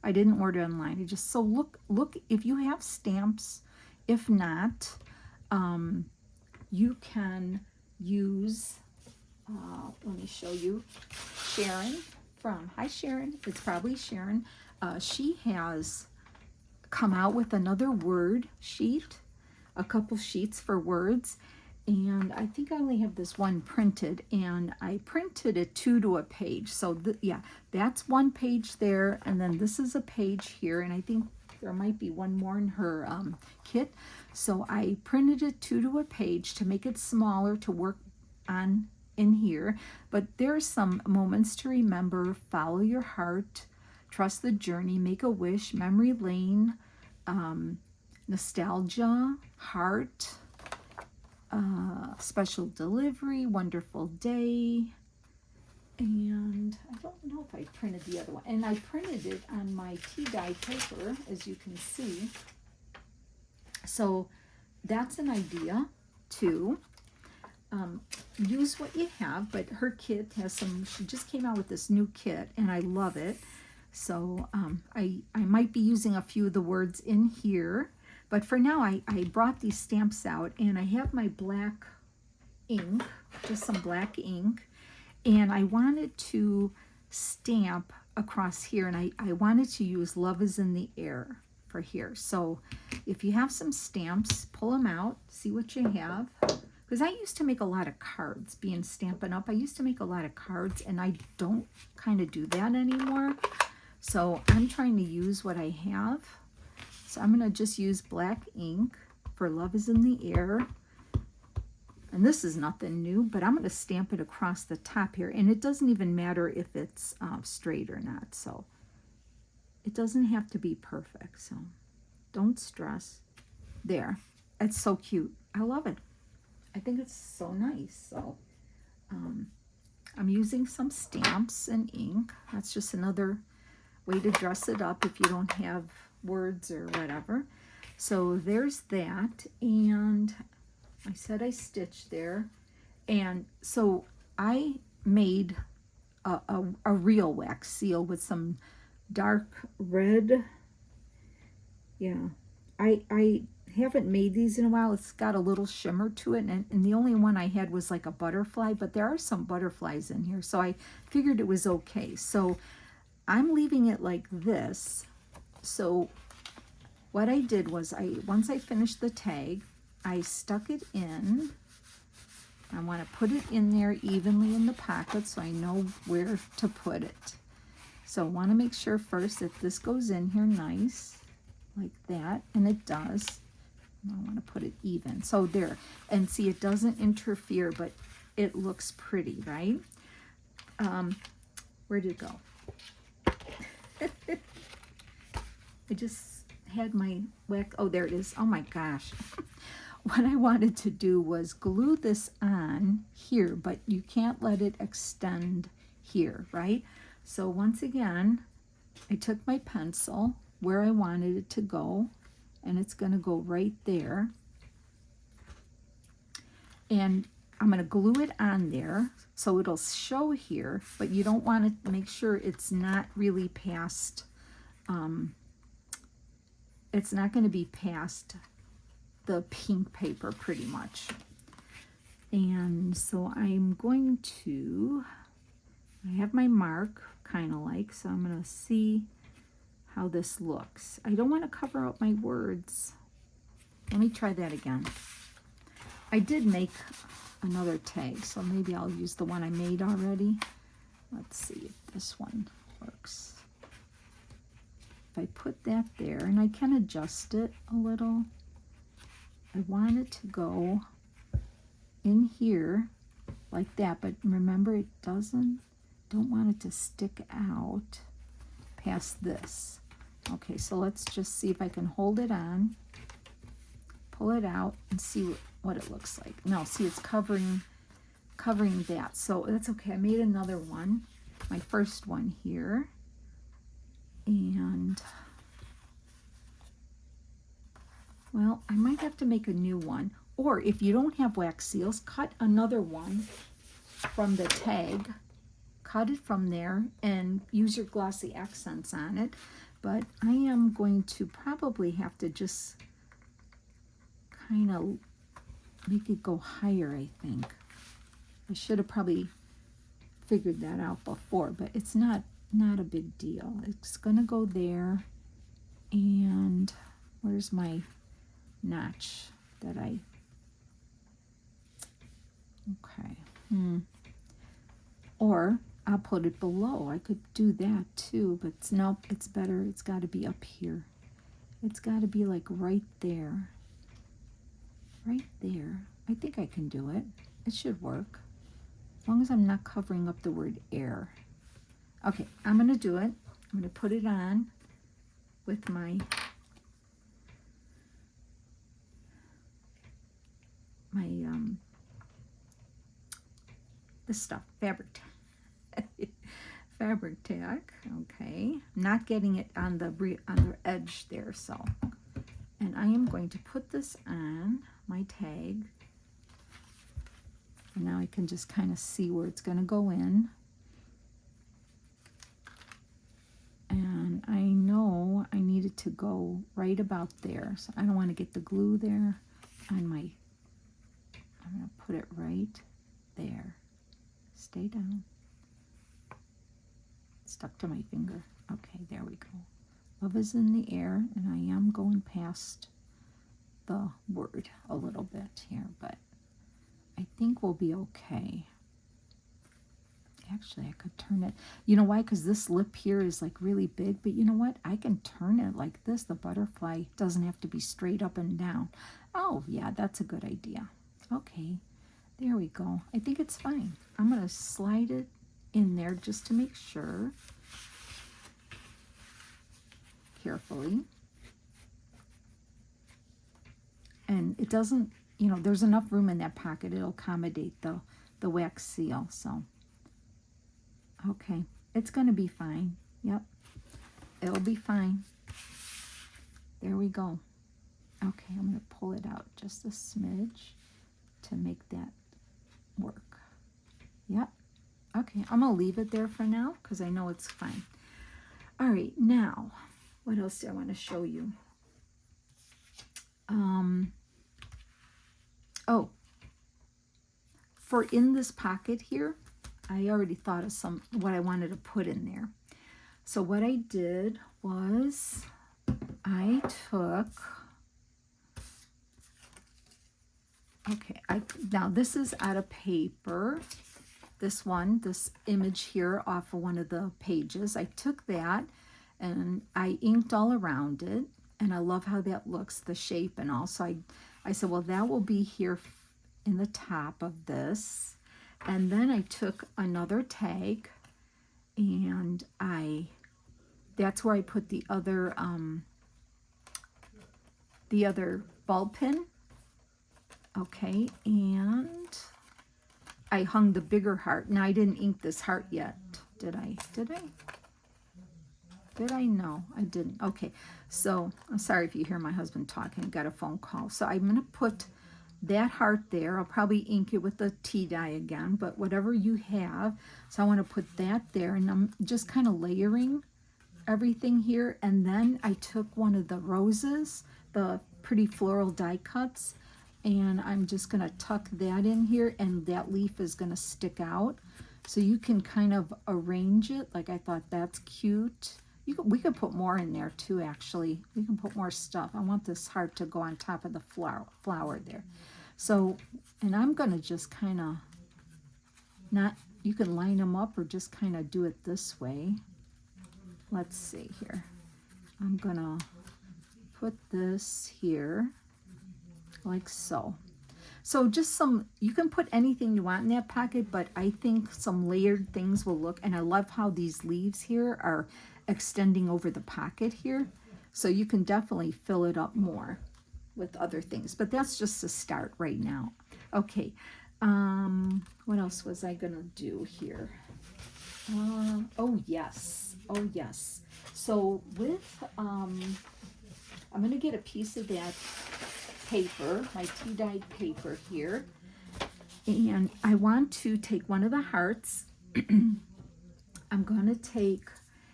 I didn't order online. So look if you have stamps. If not, you can use, let me show you, Sharon hi Sharon, it's probably Sharon. She has come out with another word sheet, a couple sheets for words, and I think I only have this one printed, and I printed it 2 to a page. So yeah, that's one page there, and then this is a page here, and I think there might be one more in her kit. So I printed it 2 to a page to make it smaller to work on in here. But there's some moments to remember: follow your heart, trust the journey, make a wish, memory lane, nostalgia, heart, special delivery, wonderful day, and I don't know if I printed the other one. And I printed it on my tea dye paper, as you can see. So that's an idea too. Use what you have, but her kit has some, she just came out with this new kit and I love it. So I might be using a few of the words in here, but for now I brought these stamps out, and I have my black ink, just some black ink, and I wanted to stamp across here, and I wanted to use Love is in the Air for here. So if you have some stamps, pull them out, see what you have. Because I used to make a lot of cards, being Stampin' Up. I used to make a lot of cards, and I don't kind of do that anymore. So I'm trying to use what I have. So I'm going to just use black ink for Love is in the Air. And this is nothing new, but I'm going to stamp it across the top here. And it doesn't even matter if it's straight or not. So it doesn't have to be perfect. So don't stress. There. It's so cute. I love it. I think it's so nice. So I'm using some stamps and ink. That's just another way to dress it up if you don't have words or whatever. So there's that. And I said I stitched there. And so I made a real wax seal with some dark red. Yeah, I haven't made these in a while. It's got a little shimmer to it, and the only one I had was like a butterfly, but there are some butterflies in here, so I figured it was okay. So I'm leaving it like this. So what I did was, once I finished the tag, I stuck it in. I want to put it in there evenly in the pocket so I know where to put it. So I want to make sure first that this goes in here nice, like that, and it does. I want to put it even. So there, and see, it doesn't interfere, but it looks pretty, right? Where did it go? I just had my wax. Oh, there it is. Oh my gosh. What I wanted to do was glue this on here, but you can't let it extend here, right? So once again, I took my pencil where I wanted it to go, and it's going to go right there. And I'm going to glue it on there so it'll show here, but you don't want to make sure it's not really past, it's not going to be past the pink paper pretty much. And so I'm going to, I have my mark kind of like, so I'm going to see how this looks. I don't want to cover up my words. Let me try that again. I did make another tag, so maybe I'll use the one I made already. Let's see if this one works. If I put that there, and I can adjust it a little. I want it to go in here like that, but remember it don't want it to stick out past this. Okay, so let's just see if I can hold it on, pull it out, and see what it looks like. No, see, it's covering that, so that's okay. I made another one, my first one here, and well, I might have to make a new one, or if you don't have wax seals, cut another one from the tag, cut it from there, and use your glossy accents on it. But I am going to probably have to just kind of make it go higher, I think. I should have probably figured that out before, but it's not a big deal. It's gonna go there, and where's my notch that I, okay, or I'll put it below. I could do that too, but nope, it's better. It's got to be up here. It's got to be like right there. Right there. I think I can do it. It should work. As long as I'm not covering up the word air. Okay, I'm going to do it. I'm going to put it on with my this stuff, fabric tack. Okay, I'm not getting it on the edge there, so, and I am going to put this on my tag, and now I can just kind of see where it's going to go in, and I know I need it to go right about there, so I don't want to get the glue there on my, I'm going to put it right there. Stay down. Stuck to my finger. Okay, there we go. Love is in the air, and I am going past the word a little bit here, but I think we'll be okay. Actually, I could turn it. You know why? Because this lip here is like really big, but you know what? I can turn it like this. The butterfly doesn't have to be straight up and down. Oh, yeah, that's a good idea. Okay, there we go. I think it's fine. I'm going to slide it in there just to make sure. Carefully. And it doesn't, you know, there's enough room in that pocket. It'll accommodate the wax seal. So, okay. It's going to be fine. Yep. It'll be fine. There we go. Okay, I'm going to pull it out just a smidge to make that work. Yep. Okay, I'm going to leave it there for now because I know it's fine. All right, now, what else do I want to show you? Oh, for in this pocket here, I already thought of what I wanted to put in there. So what I did was I took, okay, now this is out of paper. This image here off of one of the pages. I took that and I inked all around it, and I love how that looks, the shape and all. So I said, well, that will be here in the top of this. And then I took another tag, and that's where I put the other ball pin. Okay, and I hung the bigger heart. Now, I didn't ink this heart yet. Did I? Did I? Did I? No, I didn't. Okay, so I'm sorry if you hear my husband talking. I got a phone call. So I'm going to put that heart there. I'll probably ink it with the tea dye again, but whatever you have. So I want to put that there, and I'm just kind of layering everything here. And then I took one of the roses, the pretty floral die cuts, and I'm just going to tuck that in here, and that leaf is going to stick out. So you can kind of arrange it. Like, I thought that's cute. We could put more in there too, actually. We can put more stuff. I want this heart to go on top of the flower there. So, and I'm going to just kind of not, you can line them up or just kind of do it this way. Let's see here. I'm going to put this here like so. So just some, you can put anything you want in that pocket, but I think some layered things will look, and I love how these leaves here are extending over the pocket here. So you can definitely fill it up more with other things, but that's just a start right now. Okay, what else was I gonna do here? Oh yes. So with, I'm gonna get a piece of that paper, my tea dyed paper here, and I want to take one of the hearts. I'm gonna take,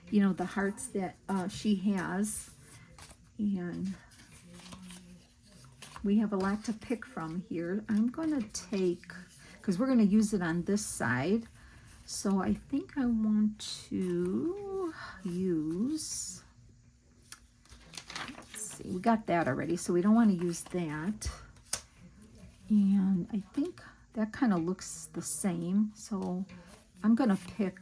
you know, the hearts that she has, and we have a lot to pick from here. I'm gonna take, because we're gonna use it on this side, so I think I want to use, we got that already, so we don't want to use that. And I think that kind of looks the same, so I'm gonna pick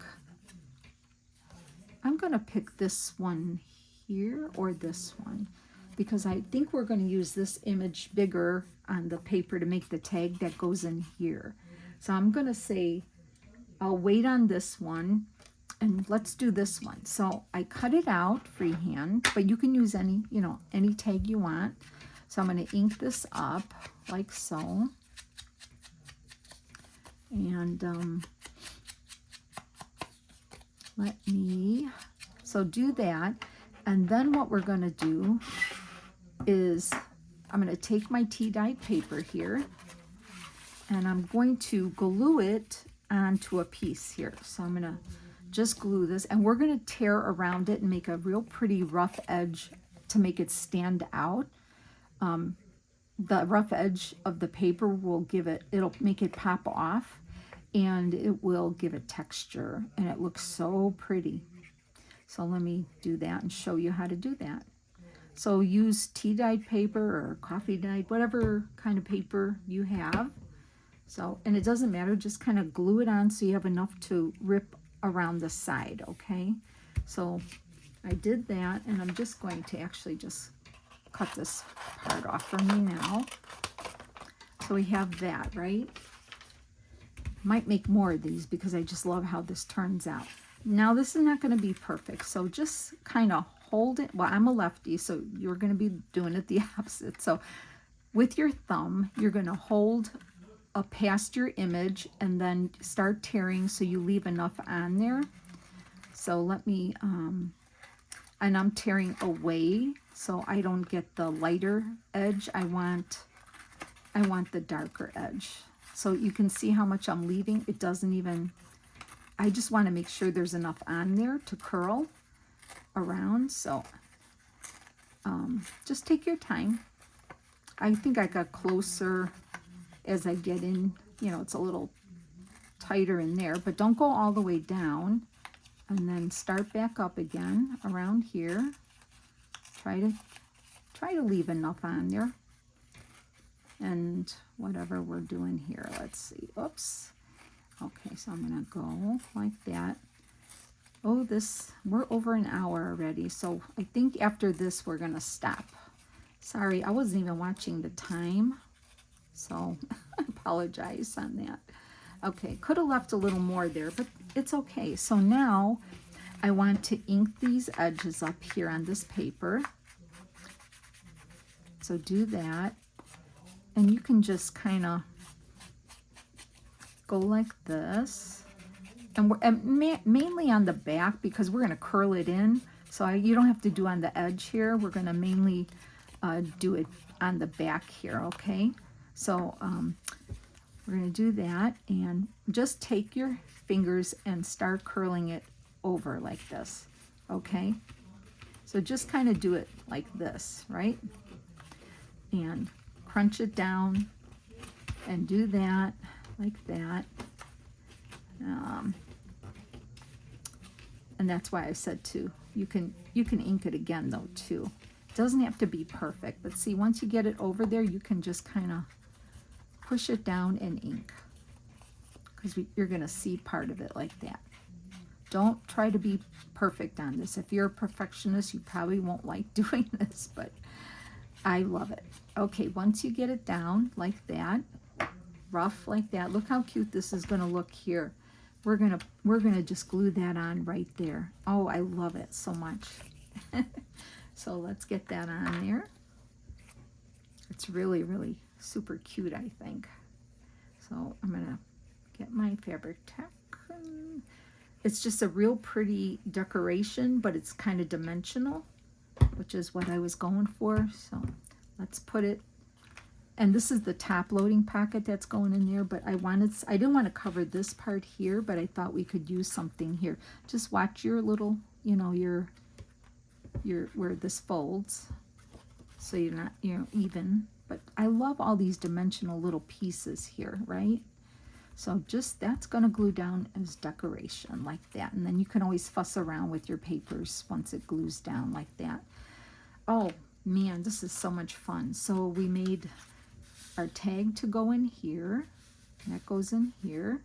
this one here or this one, because I think we're going to use this image bigger on the paper to make the tag that goes in here. So I'm going to say I'll wait on this one, and let's do this one. So I cut it out freehand, but you can use any, you know, any tag you want. So I'm going to ink this up like so. And so do that. And then what we're going to do is I'm going to take my tea dyed paper here, and I'm going to glue it onto a piece here. So I'm going to just glue this, and we're going to tear around it and make a real pretty rough edge to make it stand out. The rough edge of the paper will give it, it'll make it pop off, and it will give it texture, and it looks so pretty. So let me do that and show you how to do that. So use tea dyed paper or coffee dyed, whatever kind of paper you have. So, and it doesn't matter, just kind of glue it on so you have enough to rip around the side, okay? So I did that, and I'm just going to actually just cut this part off for me now. So we have that, right? Might make more of these because I just love how this turns out. Now this is not going to be perfect, so just kind of hold it. Well, I'm a lefty, so you're going to be doing it the opposite. So with your thumb, you're going to hold past your image and then start tearing so you leave enough on there. So let me, and I'm tearing away so I don't get the lighter edge. I want the darker edge. So you can see how much I'm leaving. It doesn't even, I just want to make sure there's enough on there to curl around. So just take your time. I think I got closer as I get in, you know, it's a little tighter in there, but don't go all the way down, and then start back up again around here. Try to leave enough on there. And whatever we're doing here, let's see. Oops. Okay, so I'm gonna go like that. Oh, we're over an hour already, so I think after this we're gonna stop. Sorry, I wasn't even watching the time, so I apologize on that. Okay, could have left a little more there, but it's okay. So now I want to ink these edges up here on this paper. So do that, and you can just kind of go like this, and mainly on the back, because we're going to curl it in. So you don't have to do on the edge here. We're going to mainly do it on the back here, okay? So we're going to do that, and just take your fingers and start curling it over like this, okay? So just kind of do it like this, right? And crunch it down and do that like that. And that's why I said too, you can ink it again though too. It doesn't have to be perfect, but see, once you get it over there, you can just kind of push it down and ink, because you're going to see part of it like that. Don't try to be perfect on this. If you're a perfectionist, you probably won't like doing this, but I love it. Okay, once you get it down like that, rough like that, look how cute this is going to look here. We're gonna just glue that on right there. Oh, I love it so much. So let's get that on there. It's really, really super cute, I think. So I'm gonna get my fabric tack. It's just a real pretty decoration, but it's kind of dimensional, which is what I was going for. So let's put it, and this is the top loading pocket that's going in there, but I didn't want to cover this part here, but I thought we could use something here. Just watch your little, you know, your where this folds, so you're not, even. But I love all these dimensional little pieces here, right? So just, that's going to glue down as decoration like that. And then you can always fuss around with your papers once it glues down like that. Oh man, this is so much fun. So we made our tag to go in here. That goes in here.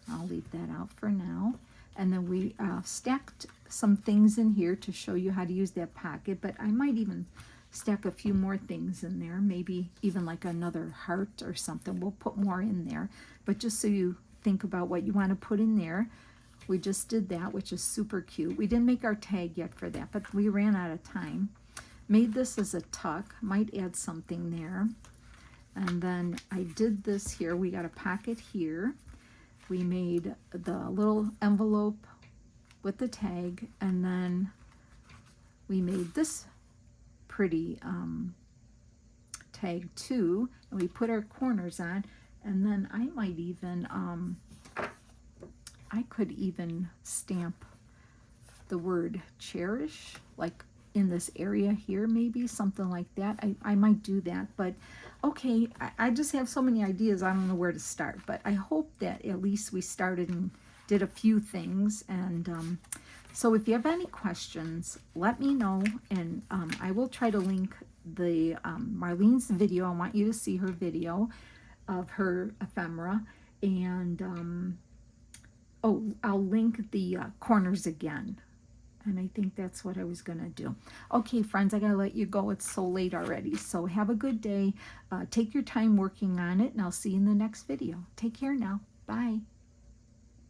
I'll leave that out for now. And then we stacked some things in here to show you how to use that pocket, but I might even stack a few more things in there, maybe even like another heart or something. We'll put more in there, but just so you think about what you want to put in there. We just did that, which is super cute. We didn't make our tag yet for that, but we ran out of time. Made this as a tuck, might add something there. And then I did this here. We got a pocket here. We made the little envelope with the tag, and then we made this pretty tag too, and we put our corners on. And then I might even I could even stamp the word cherish, like in this area here, maybe something like that. I might do that, but okay, I just have so many ideas, I don't know where to start, but I hope that at least we started and did a few things. And so if you have any questions, let me know, and I will try to link the Marlene's video. I want you to see her video of her ephemera, and oh, I'll link the corners again. And I think that's what I was going to do. Okay, friends, I got to let you go. It's so late already. So have a good day. Take your time working on it, and I'll see you in the next video. Take care now. Bye.